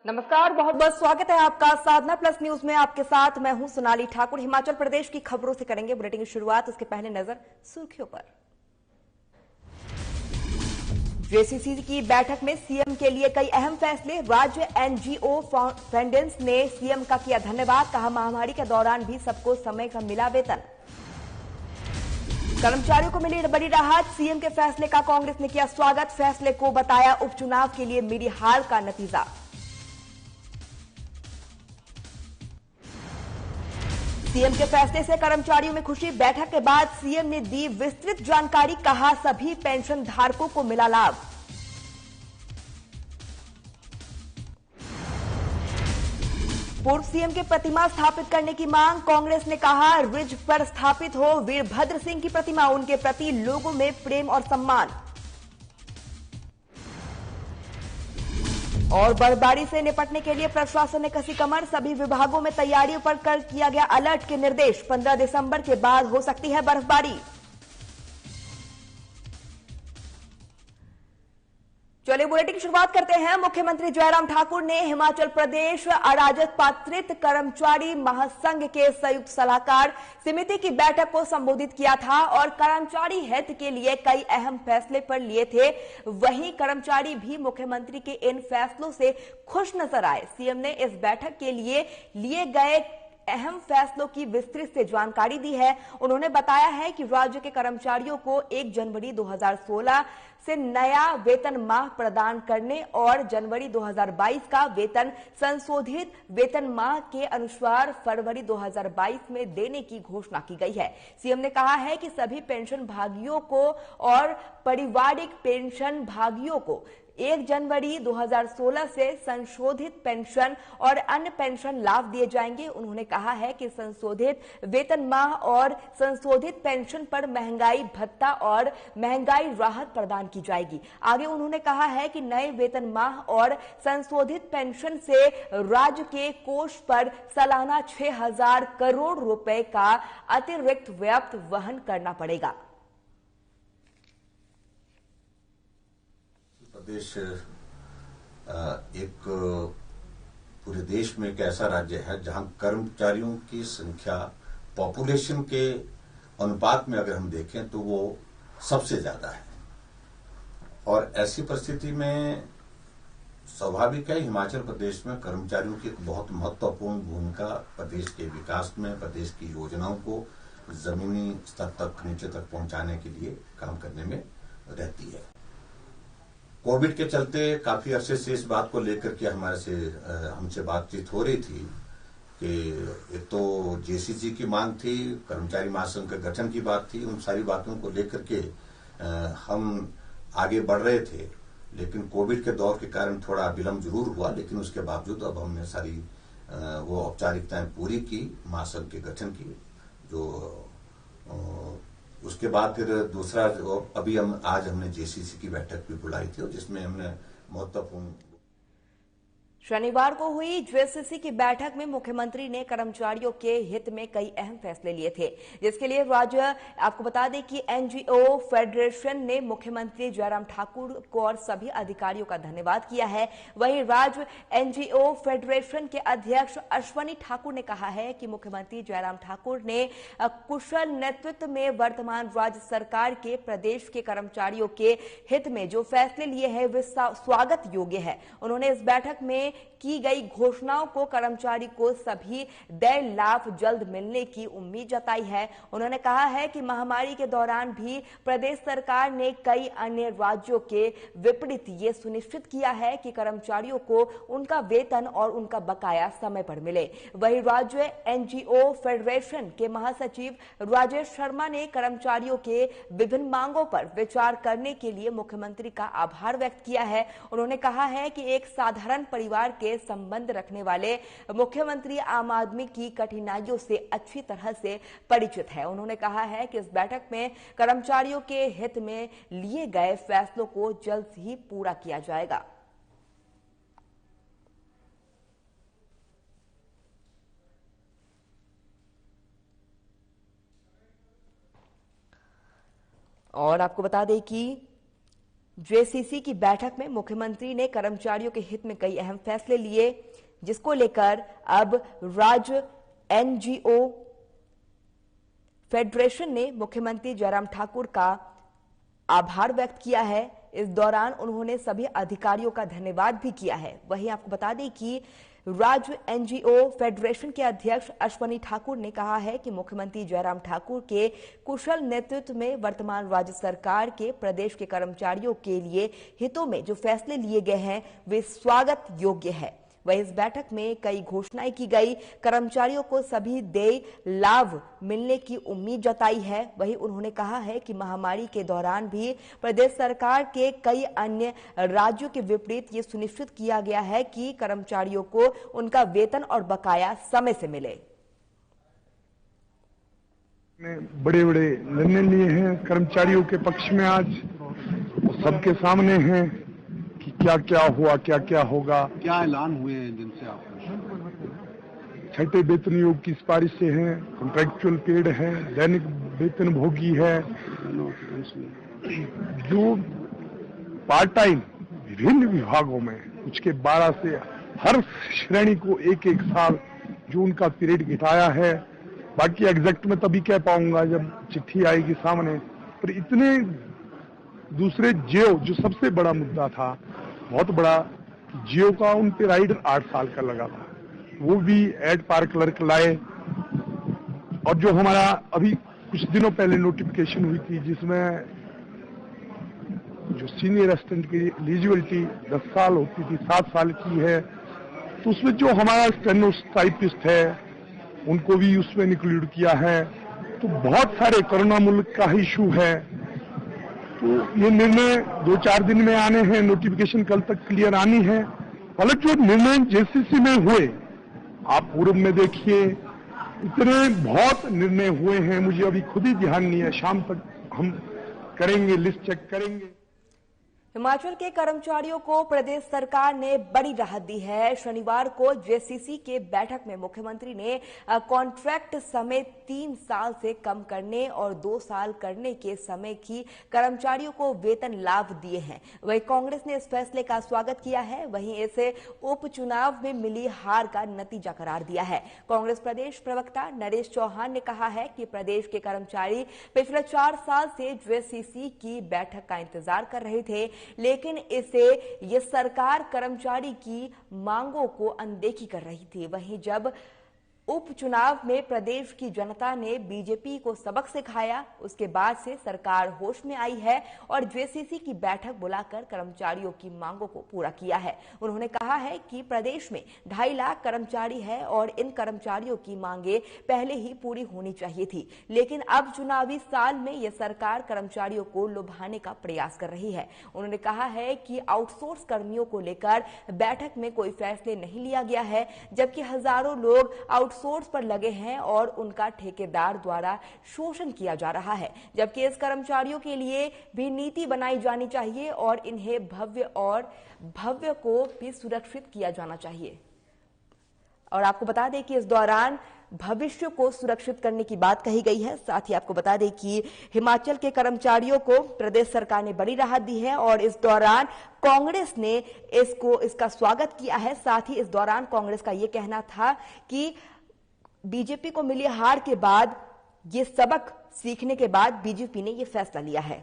नमस्कार, बहुत बहुत स्वागत है आपका साधना प्लस न्यूज में। आपके साथ मैं हूं सोनाली ठाकुर। हिमाचल प्रदेश की खबरों से करेंगे बुलेटिन की शुरुआत। उसके पहले नजर सुर्खियों पर। जेसीसी की बैठक में सीएम के लिए कई अहम फैसले। राज्य एनजीओ फाउंडेशंस ने सीएम का किया धन्यवाद। कहा, महामारी के दौरान भी सबको समय का मिला वेतन। कर्मचारियों को मिली बड़ी राहत। सीएम के फैसले का कांग्रेस ने किया स्वागत। फैसले को बताया उपचुनाव के लिए मिली हार का नतीजा। सीएम के फैसले से कर्मचारियों में खुशी। बैठक के बाद सीएम ने दी विस्तृत जानकारी। कहा, सभी पेंशन धारकों को मिला लाभ। पूर्व सीएम की प्रतिमा स्थापित करने की मांग। कांग्रेस ने कहा, रिज पर स्थापित हो वीरभद्र सिंह की प्रतिमा। उनके प्रति लोगों में प्रेम और सम्मान। और बर्फबारी से निपटने के लिए प्रशासन ने कसी कमर। सभी विभागों में तैयारियों पर कल किया गया अलर्ट के निर्देश। 15 दिसंबर के बाद हो सकती है बर्फबारी। चलिए बुलेटिन की शुरुआत करते हैं। मुख्यमंत्री जयराम ठाकुर ने हिमाचल प्रदेश अराजक पात्रित कर्मचारी महासंघ के संयुक्त सलाहकार समिति की बैठक को संबोधित किया था और कर्मचारी हित के लिए कई अहम फैसले पर लिए थे। वहीं कर्मचारी भी मुख्यमंत्री के इन फैसलों से खुश नजर आए। सीएम ने इस बैठक के लिए गए अहम फैसलों की विस्तृत से जानकारी दी है। उन्होंने बताया है कि राज्य के कर्मचारियों को 1 जनवरी 2016 से नया वेतन माह प्रदान करने और जनवरी 2022 का वेतन संशोधित वेतन माह के अनुसार फरवरी 2022 में देने की घोषणा की गई है। सीएम ने कहा है कि सभी पेंशन भागियों को और पारिवारिक पेंशन भागियों को 1 जनवरी 2016 से संशोधित पेंशन और अन्य पेंशन लाभ दिए जाएंगे। उन्होंने कहा है कि संशोधित वेतन माह और संशोधित पेंशन पर महंगाई भत्ता और महंगाई राहत प्रदान की जाएगी। आगे उन्होंने कहा है कि नए वेतन माह और संशोधित पेंशन से राज्य के कोष पर सालाना 6,000 करोड़ रुपए का अतिरिक्त व्यय वहन करना पड़ेगा। प्रदेश एक पूरे देश में एक ऐसा राज्य है जहां कर्मचारियों की संख्या पॉपुलेशन के अनुपात में अगर हम देखें तो वो सबसे ज्यादा है। और ऐसी परिस्थिति में स्वाभाविक है हिमाचल प्रदेश में कर्मचारियों की एक बहुत महत्वपूर्ण भूमिका प्रदेश के विकास में, प्रदेश की योजनाओं को जमीनी स्तर तक, नीचे तक पहुंचाने के लिए काम करने में रहती है। कोविड के चलते काफी अरसे से इस बात को लेकर के हमसे बातचीत हो रही थी कि एक तो जेसीसी की मांग थी, कर्मचारी महासंघ के गठन की बात थी। उन सारी बातों को लेकर के हम आगे बढ़ रहे थे, लेकिन कोविड के दौर के कारण थोड़ा विलंब जरूर हुआ। लेकिन उसके बावजूद अब हमने सारी वो औपचारिकताएं पूरी की महासंघ के गठन की। जो उसके बाद फिर दूसरा अभी आज हमने जेसीसी की बैठक भी बुलाई थी और जिसमें हमने महत्वपूर्ण शनिवार को हुई जेसीसी की बैठक में मुख्यमंत्री ने कर्मचारियों के हित में कई अहम फैसले लिए थे, जिसके लिए राज्य आपको बता दें कि एनजीओ फेडरेशन ने मुख्यमंत्री जयराम ठाकुर को और सभी अधिकारियों का धन्यवाद किया है। वहीं राज्य एनजीओ फेडरेशन के अध्यक्ष अश्वनी ठाकुर ने कहा है कि मुख्यमंत्री जयराम ठाकुर ने कुशल नेतृत्व में वर्तमान राज्य सरकार के प्रदेश के कर्मचारियों के हित में जो फैसले लिए हैं वे स्वागत योग्य है। उन्होंने इस बैठक में की गई घोषणाओं को कर्मचारी को सभी देय लाभ जल्द मिलने की उम्मीद जताई है। उन्होंने कहा है कि महामारी के दौरान भी प्रदेश सरकार ने कई अन्य राज्यों के विपरीत ये सुनिश्चित किया है कि कर्मचारियों को उनका वेतन और उनका बकाया समय पर मिले। वहीं राज्य एनजीओ फेडरेशन के महासचिव राजेश शर्मा ने कर्मचारियों के विभिन्न मांगों पर विचार करने के लिए मुख्यमंत्री का आभार व्यक्त किया है। उन्होंने कहा है कि एक साधारण परिवार के संबंध रखने वाले मुख्यमंत्री आम आदमी की कठिनाइयों से अच्छी तरह से परिचित है। उन्होंने कहा है कि इस बैठक में कर्मचारियों के हित में लिए गए फैसलों को जल्द ही पूरा किया जाएगा। और आपको बता दें कि जेसीसी की बैठक में मुख्यमंत्री ने कर्मचारियों के हित में कई अहम फैसले लिए, जिसको लेकर अब राज्य एनजीओ फेडरेशन ने मुख्यमंत्री जयराम ठाकुर का आभार व्यक्त किया है। इस दौरान उन्होंने सभी अधिकारियों का धन्यवाद भी किया है। वहीं आपको बता दें कि राज्य एनजीओ फेडरेशन के अध्यक्ष अश्वनी ठाकुर ने कहा है कि मुख्यमंत्री जयराम ठाकुर के कुशल नेतृत्व में वर्तमान राज्य सरकार के प्रदेश के कर्मचारियों के लिए हितों में जो फैसले लिए गए हैं वे स्वागत योग्य है। वहीं इस बैठक में कई घोषणाएं की गई, कर्मचारियों को सभी देय लाभ मिलने की उम्मीद जताई है। वहीं उन्होंने कहा है कि महामारी के दौरान भी प्रदेश सरकार के कई अन्य राज्यों के विपरीत ये सुनिश्चित किया गया है कि कर्मचारियों को उनका वेतन और बकाया समय से मिले। बड़े बड़े निर्णय लिए हैं कर्मचारियों के पक्ष में, आज सबके सामने हैं कि क्या क्या हुआ, क्या क्या होगा, क्या ऐलान हुए हैं जिनसे आप छठे वेतन योग की सिफारिशें हैं, कॉन्ट्रैक्चुअल पीरियड है, दैनिक वेतन भोगी है, जो पार्ट टाइम विभिन्न विभागों में कुछ के 12 से हर श्रेणी को एक एक साल जो उनका पीरियड घटाया है। बाकी एग्जैक्ट में तभी कह पाऊंगा जब चिट्ठी आएगी सामने। पर इतने दूसरे जियो जो सबसे बड़ा मुद्दा था, बहुत बड़ा, जियो का उन पे राइडर 8 साल का लगा था, वो भी एड पार क्लर्क लाए। और जो हमारा अभी कुछ दिनों पहले नोटिफिकेशन हुई थी जिसमें जो सीनियर असिस्टेंट की एलिजिबिलिटी 10 साल होती थी 7 साल की है, तो उसमें जो हमारा स्टेनोटाइपिस्ट है उनको भी उसमें इंक्लूड किया है। तो बहुत सारे कोरोना मुल्क का इशू है, तो ये निर्णय 2-4 दिन में आने हैं, नोटिफिकेशन कल तक क्लियर आनी है। हालांकि जो निर्णय जेसीसी में हुए, आप पूर्व में देखिए इतने बहुत निर्णय हुए हैं, मुझे अभी खुद ही ध्यान नहीं है, शाम तक हम करेंगे, लिस्ट चेक करेंगे। हिमाचल के कर्मचारियों को प्रदेश सरकार ने बड़ी राहत दी है। शनिवार को जेसीसी के बैठक में मुख्यमंत्री ने कॉन्ट्रैक्ट समय 3 साल से कम करने और 2 साल करने के समय की कर्मचारियों को वेतन लाभ दिए हैं। वहीं कांग्रेस ने इस फैसले का स्वागत किया है। वहीं इसे उपचुनाव में मिली हार का नतीजा करार दिया है। कांग्रेस प्रदेश प्रवक्ता नरेश चौहान ने कहा है कि प्रदेश के कर्मचारी पिछले 4 साल से जेसीसी की बैठक का इंतजार कर रहे थे, लेकिन ये सरकार कर्मचारी की मांगों को अनदेखी कर रही थी। वहीं जब उपचुनाव में प्रदेश की जनता ने बीजेपी को सबक सिखाया, उसके बाद से सरकार होश में आई है और जेसीसी की बैठक बुलाकर कर्मचारियों की मांगों को पूरा किया है। उन्होंने कहा है कि प्रदेश में 2.5 लाख कर्मचारी है और इन कर्मचारियों की मांगे पहले ही पूरी होनी चाहिए थी, लेकिन अब चुनावी साल में यह सरकार कर्मचारियों को लुभाने का प्रयास कर रही है। उन्होंने कहा है कि आउटसोर्स कर्मियों को लेकर बैठक में कोई फैसले नहीं लिया गया है, जबकि हजारों लोग आउटसोर्स पर लगे हैं और उनका ठेकेदार द्वारा शोषण किया जा रहा है। जबकि इस कर्मचारियों के लिए भी नीति बनाई जानी चाहिए और इन्हें भव्य को भी सुरक्षित किया जाना चाहिए। और आपको बता दें कि इस दौरान भविष्य को सुरक्षित करने की बात कही गई है। साथ ही आपको बता दें कि हिमाचल के कर्मचारियों को प्रदेश सरकार ने बड़ी राहत दी है और इस दौरान कांग्रेस ने इसका स्वागत किया है। साथ ही इस दौरान कांग्रेस का यह कहना था कि बीजेपी को मिली हार के बाद, ये सबक सीखने के बाद बीजेपी ने यह फैसला लिया है।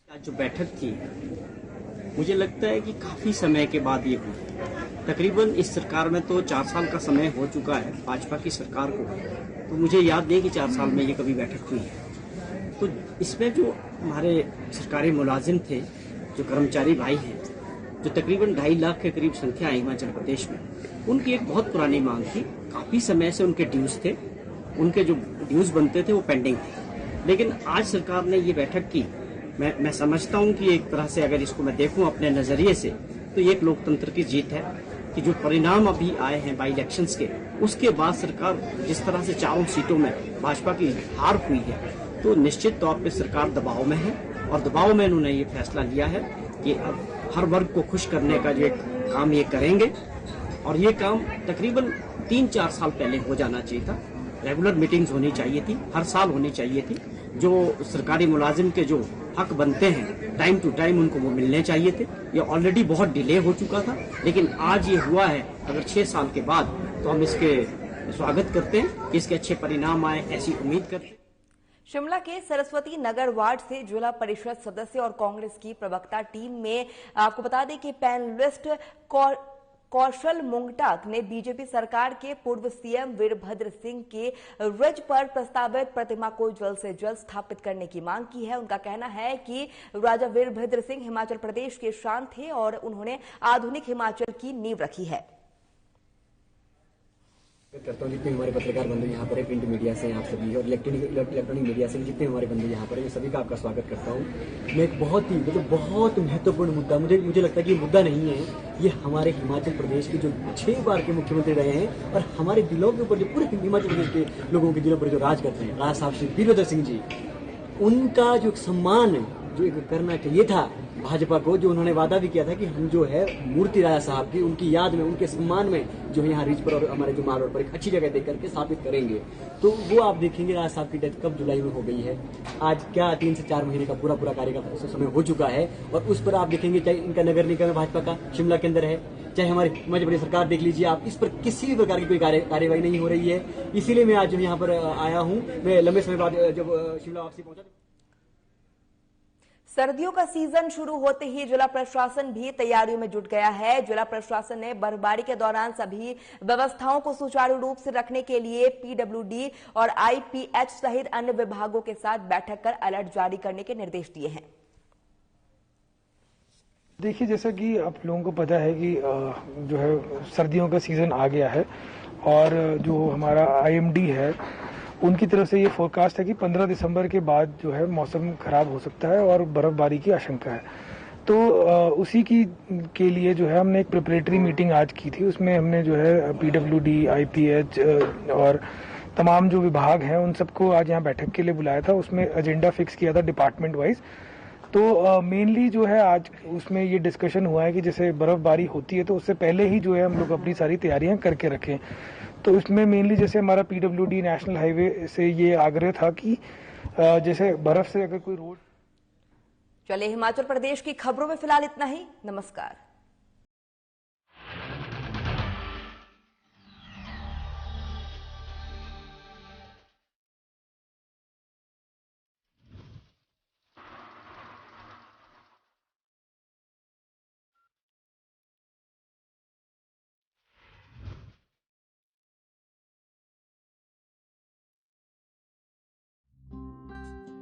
आज जो बैठक थी, मुझे लगता है कि काफी समय के बाद ये हुई। तकरीबन इस सरकार में तो 4 साल का समय हो चुका है भाजपा की सरकार को, तो मुझे याद नहीं कि 4 साल में ये कभी बैठक हुई है। तो इसमें जो हमारे सरकारी मुलाजिम थे, जो कर्मचारी भाई हैं, जो तकरीबन 2.5 लाख के करीब संख्या है हिमाचल प्रदेश में, उनकी एक बहुत पुरानी मांग थी। काफी समय से उनके ड्यूज थे, उनके जो ड्यूज बनते थे वो पेंडिंग थे। लेकिन आज सरकार ने ये बैठक की, मैं समझता हूं कि एक तरह से अगर इसको मैं देखूं अपने नजरिए से, तो ये एक लोकतंत्र की जीत है कि जो परिणाम अभी आए हैं बाई इलेक्शंस के, उसके बाद सरकार जिस तरह से 4 सीटों में भाजपा की हार हुई है, तो निश्चित तौर पे सरकार दबाव में है और दबाव में उन्होंने ये फैसला लिया है कि अब हर वर्ग को खुश करने का जो एक काम ये करेंगे। और ये काम तकरीबन 3-4 साल पहले हो जाना चाहिए था। रेगुलर मीटिंग्स होनी चाहिए थी, हर साल होनी चाहिए थी। जो सरकारी मुलाजिम के जो हक बनते हैं टाइम टू टाइम उनको वो मिलने चाहिए थे। ये ऑलरेडी बहुत डिले हो चुका था, लेकिन आज ये हुआ है अगर 6 साल के बाद, तो हम इसके स्वागत करते हैं कि इसके अच्छे परिणाम आए, ऐसी उम्मीद करते हैं। शिमला के सरस्वती नगर वार्ड से जिला परिषद सदस्य और कांग्रेस की प्रवक्ता टीम में आपको बता दें कि पैनलिस्ट कौशल मुंगटा ने बीजेपी सरकार के पूर्व सीएम वीरभद्र सिंह के रिज पर प्रस्तावित प्रतिमा को जल्द से जल्द स्थापित करने की मांग की है। उनका कहना है कि राजा वीरभद्र सिंह हिमाचल प्रदेश के शान थे और उन्होंने आधुनिक हिमाचल की नींव रखी है। करता हूँ जितने हमारे पत्रकार बंधु यहाँ पर है, प्रिंट मीडिया से आप सभी और इलेक्ट्रॉनिक मीडिया से जितने हमारे बंधु यहाँ पर है, सभी का आपका स्वागत करता हूँ। मैं एक बहुत ही बहुत महत्वपूर्ण मुद्दा, मुझे लगता है कि ये मुद्दा नहीं है, ये हमारे हिमाचल प्रदेश के जो 6 बार के मुख्यमंत्री रहे हैं और हमारे दिलों के ऊपर जो पूरे हिमाचल प्रदेश के लोगों के दिलों पर जो राज करते हैं, राजा साहब श्री वीरभद्र सिंह जी, उनका जो सम्मान जो एक करना चाहिए था भाजपा को, जो उन्होंने वादा भी किया था कि हम जो है मूर्ति राजा साहब की उनकी याद में, उनके सम्मान में जो है यहाँ रिज पर और हमारे जो माल रोड पर एक अच्छी जगह देख करके स्थापित करेंगे। तो वो आप देखेंगे राजा साहब की डेथ कब जुलाई में हो गई है, आज क्या 3 से 4 महीने का पूरा कार्य का समय हो चुका है। और उस पर आप देखेंगे चाहे इनका नगर निगम भाजपा का शिमला के अंदर है, चाहे हमारी हिमाचल प्रदेश सरकार देख लीजिए आप, इस पर किसी भी प्रकार की कोई कार्यवाही नहीं हो रही है। इसीलिए मैं आज यहाँ पर आया हूँ। मैं लंबे समय बाद जब शिमला वापसी पहुंचा। सर्दियों का सीजन शुरू होते ही जिला प्रशासन भी तैयारियों में जुट गया है। जिला प्रशासन ने बर्फबारी के दौरान सभी व्यवस्थाओं को सुचारू रूप से रखने के लिए पीडब्ल्यूडी और आईपीएच सहित अन्य विभागों के साथ बैठक कर अलर्ट जारी करने के निर्देश दिए हैं। देखिए, जैसा कि आप लोगों को पता है कि जो है सर्दियों का सीजन आ गया है और जो हमारा आईएमडी है उनकी तरफ से ये फोरकास्ट है कि 15 दिसंबर के बाद जो है मौसम खराब हो सकता है और बर्फबारी की आशंका है। तो उसी के लिए जो है हमने एक प्रिपरेटरी मीटिंग आज की थी। उसमें हमने जो है पीडब्ल्यूडी, आईपीएच और तमाम जो विभाग हैं उन सबको आज यहाँ बैठक के लिए बुलाया था। उसमें एजेंडा फिक्स किया था डिपार्टमेंट वाइज। तो मेनली जो है आज उसमें ये डिस्कशन हुआ है कि जैसे बर्फबारी होती है तो उससे पहले ही जो है हम लोग अपनी सारी तैयारियां करके रखें। तो इसमें मेनली जैसे हमारा पीडब्ल्यूडी नेशनल हाईवे से ये आग्रह था कि जैसे बर्फ से अगर कोई रोड। चलिए, हिमाचल प्रदेश की खबरों में फिलहाल इतना ही। नमस्कार।